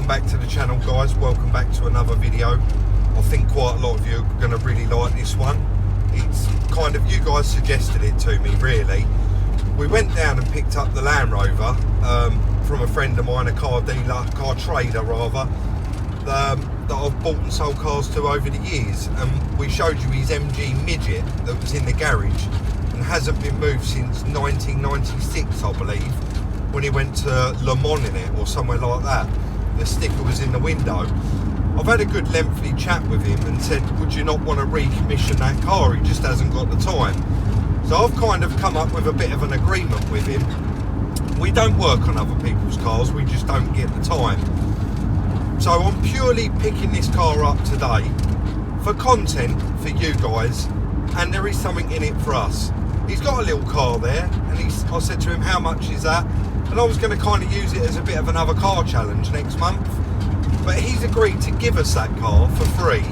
welcome back to the channel, guys. Welcome back to another video. I think quite a lot of you are going to really like this one. It's kind of, you guys suggested it to me, really. We went down and picked up the Land Rover from a friend of mine, a car dealer, car trader rather, that I've bought and sold cars to over the years. And we showed you his MG Midget that was in the garage and hasn't been moved since 1996, I believe, when he went to Le Mans in it or somewhere like that. The sticker was in the window. I've had a good lengthy chat with him and said, would you not want to recommission that car? He just hasn't got the time. So I've kind of come up with a bit of an agreement with him. We don't work on other people's cars, we just don't get the time. So I'm purely picking this car up today for content for you guys, and there is something in it for us. He's got a little car there, and I said to him, how much is that? And I was going to kind of use it as a bit of another car challenge next month. But he's agreed to give us that car for free,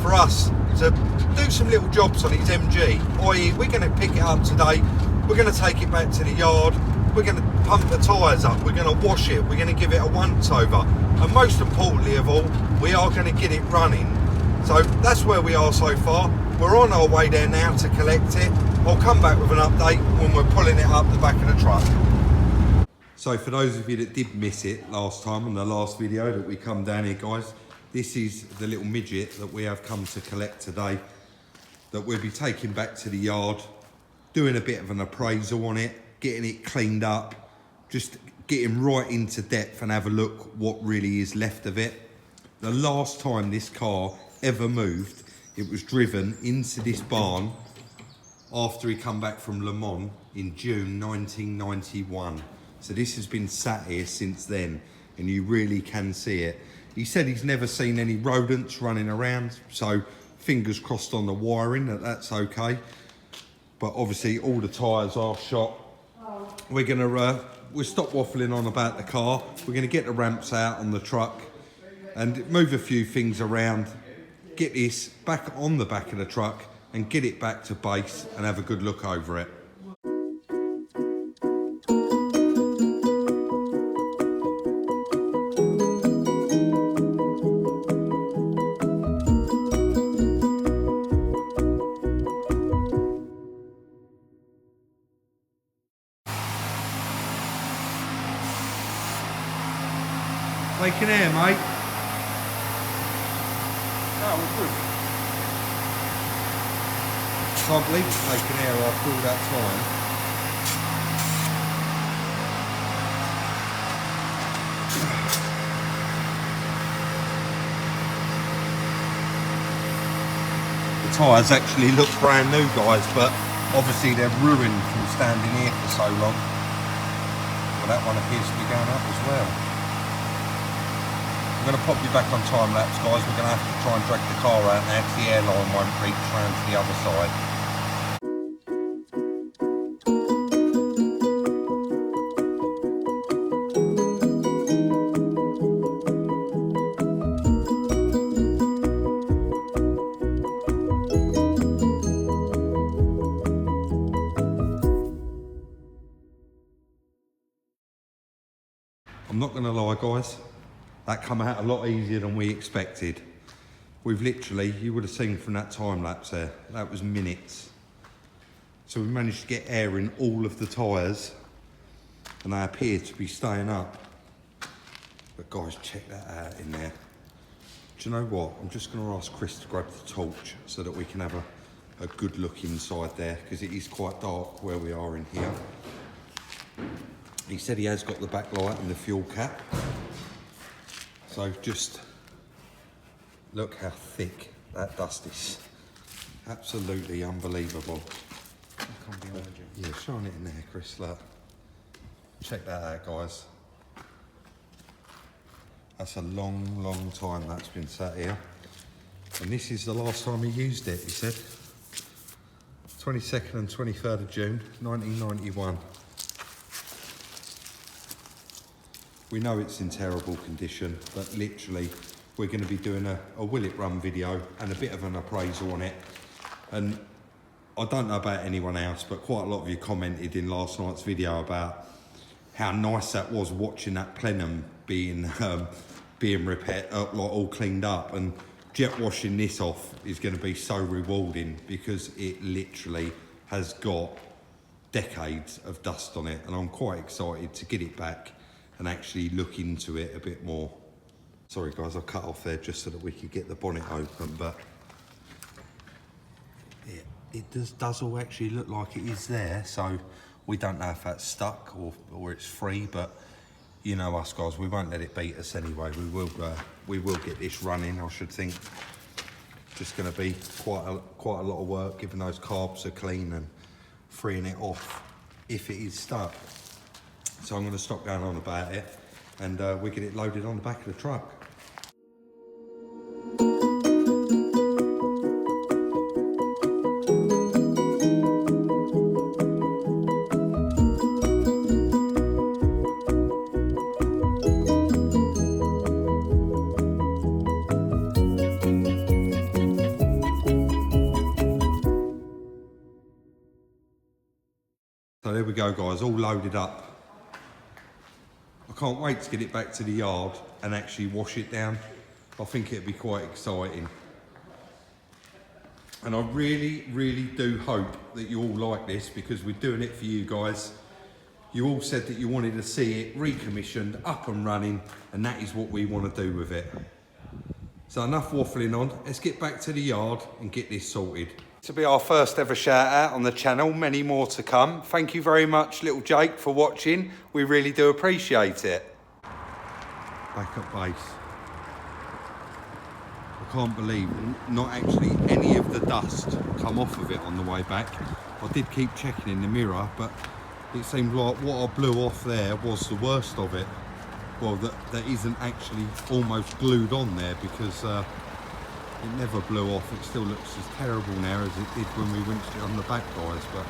for us to do some little jobs on his MG. i.e. we're going to pick it up today, we're going to take it back to the yard, we're going to pump the tyres up, we're going to wash it, we're going to give it a once over. And most importantly of all, we are going to get it running. So that's where we are so far. We're on our way there now to collect it. I'll come back with an update when we're pulling it up the back of the truck. So for those of you that did miss it last time on the last video that we come down here, guys, this is the little midget that we have come to collect today, that we'll be taking back to the yard, doing a bit of an appraisal on it, getting it cleaned up, just getting right into depth and have a look what really is left of it. The last time this car ever moved, it was driven into this barn after he come back from Le Mans in June 1991. So this has been sat here since then, and you really can see it. He said he's never seen any rodents running around, so fingers crossed on the wiring that that's okay. But obviously all the tyres are shot. We're gonna we'll stop waffling on about the car. We're gonna get the ramps out on the truck and move a few things around, get this back on the back of the truck and get it back to base and have a good look over it. Taking air, mate. No, we're good. Can't believe it's taken air after all that time. The tyres actually look brand new, guys, but obviously they're ruined from standing here for so long. Well, that one appears to be going up as well. I'm going to pop you back on time lapse, guys. We're going to have to try and drag the car out now because the airline won't reach round to the other side. I'm not going to lie, guys. That come out a lot easier than we expected. We've literally, you would have seen from that time lapse there, that was minutes. So we managed to get air in all of the tyres and they appear to be staying up. But guys, check that out in there. Do you know what? I'm just going to ask Chris to grab the torch so that we can have a good look inside there, because it is quite dark where we are in here. He said he has got the backlight and the fuel cap. So just look how thick that dust is. Absolutely unbelievable. Yeah, shine it in there, Chris. Look. Check that out, guys. That's a long, long time that's been sat here. And this is the last time he used it, he said. 22nd and 23rd of June, 1991. We know it's in terrible condition, but literally we're going to be doing a will it run video and a bit of an appraisal on it. And I don't know about anyone else, but quite a lot of you commented in last night's video about how nice that was watching that plenum being being repaired, like all cleaned up, and jet washing this off is going to be so rewarding because it literally has got decades of dust on it, and I'm quite excited to get it back and actually look into it a bit more. Sorry guys, I cut off there just so that we could get the bonnet open, but it does all actually look like it is there, so we don't know if that's stuck or it's free, but you know us guys, we won't let it beat us anyway. We will get this running, I should think. Just going to be quite a lot of work, given those carbs are clean, and freeing it off if it is stuck. So I'm going to stop going on about it, and we get it loaded on the back of the truck. So there we go guys, all loaded up. I can't wait to get it back to the yard and actually wash it down. I think it'd be quite exciting. And I really, really do hope that you all like this, because we're doing it for you guys. You all said that you wanted to see it recommissioned, up and running, and that is what we want to do with it. So enough waffling on, let's get back to the yard and get this sorted. To be our first ever shout out on the channel, many more to come. Thank you very much, little Jake, for watching. We really do appreciate it. Back at base. I can't believe not actually any of the dust come off of it on the way back. I did keep checking in the mirror, but it seemed like what I blew off there was the worst of it. Well, that isn't actually almost glued on there, because it never blew off. It still looks as terrible now as it did when we winched it on the back, guys. But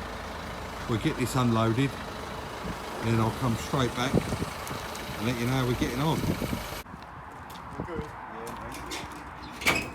we'll get this unloaded, and then I'll come straight back and let you know how we're getting on. You're good. Yeah, thank you.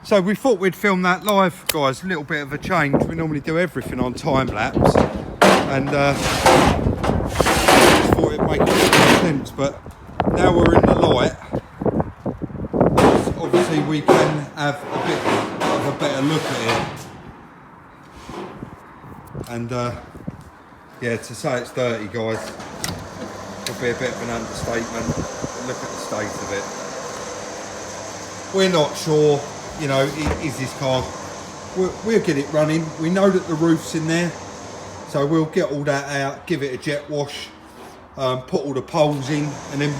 So we thought we'd film that live, guys. A little bit of a change. We normally do everything on time lapse, and thought it'd make a bit more sense. But now we're in the light, obviously we can have a bit of a better look at it. And yeah, to say it's dirty, guys, would be a bit of an understatement. Look at the state of it. We're not sure. You know, is this car, we'll get it running. We know that the roof's in there, so we'll get all that out, give it a jet wash, put all the poles in, and then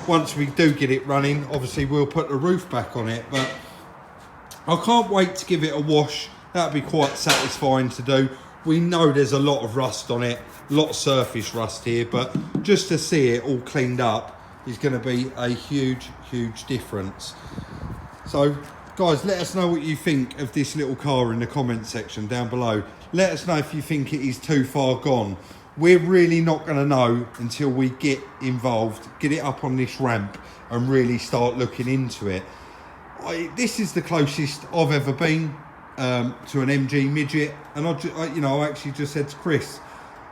once we do get it running, obviously we'll put the roof back on it. But I can't wait to give it a wash. That'd be quite satisfying to do. We know there's a lot of rust on it, a lot of surface rust here, but just to see it all cleaned up is going to be a huge, huge difference. So guys, let us know what you think of this little car in the comment section down below. Let us know if you think it is too far gone. We're really not going to know until we get involved, get it up on this ramp and really start looking into it. This is the closest I've ever been to an MG Midget, and I actually just said to Chris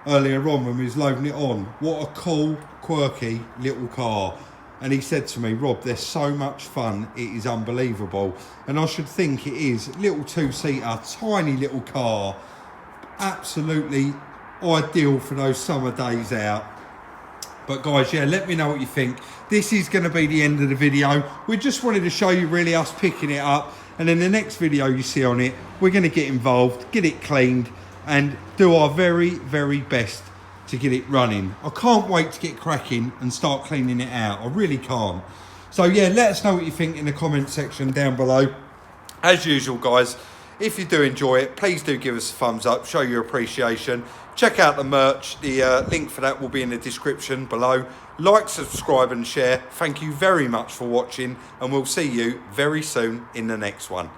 earlier on when we was loading it on, what a cool, quirky little car. And he said to me, Rob, they're so much fun, it is unbelievable. And I should think it is. Little two-seater, tiny little car, absolutely ideal for those summer days out. But guys, yeah, let me know what you think. This is going to be the end of the video. We just wanted to show you really us picking it up, and in the next video you see on it, we're going to get involved, get it cleaned, and do our very, very best to get it running. I can't wait to get cracking and start cleaning it out. I really can't. So yeah, let us know what you think in the comment section down below. As usual, guys, if you do enjoy it, please do give us a thumbs up, show your appreciation. Check out the merch. The link for that will be in the description below. Like, subscribe and share. Thank you very much for watching, and we'll see you very soon in the next one.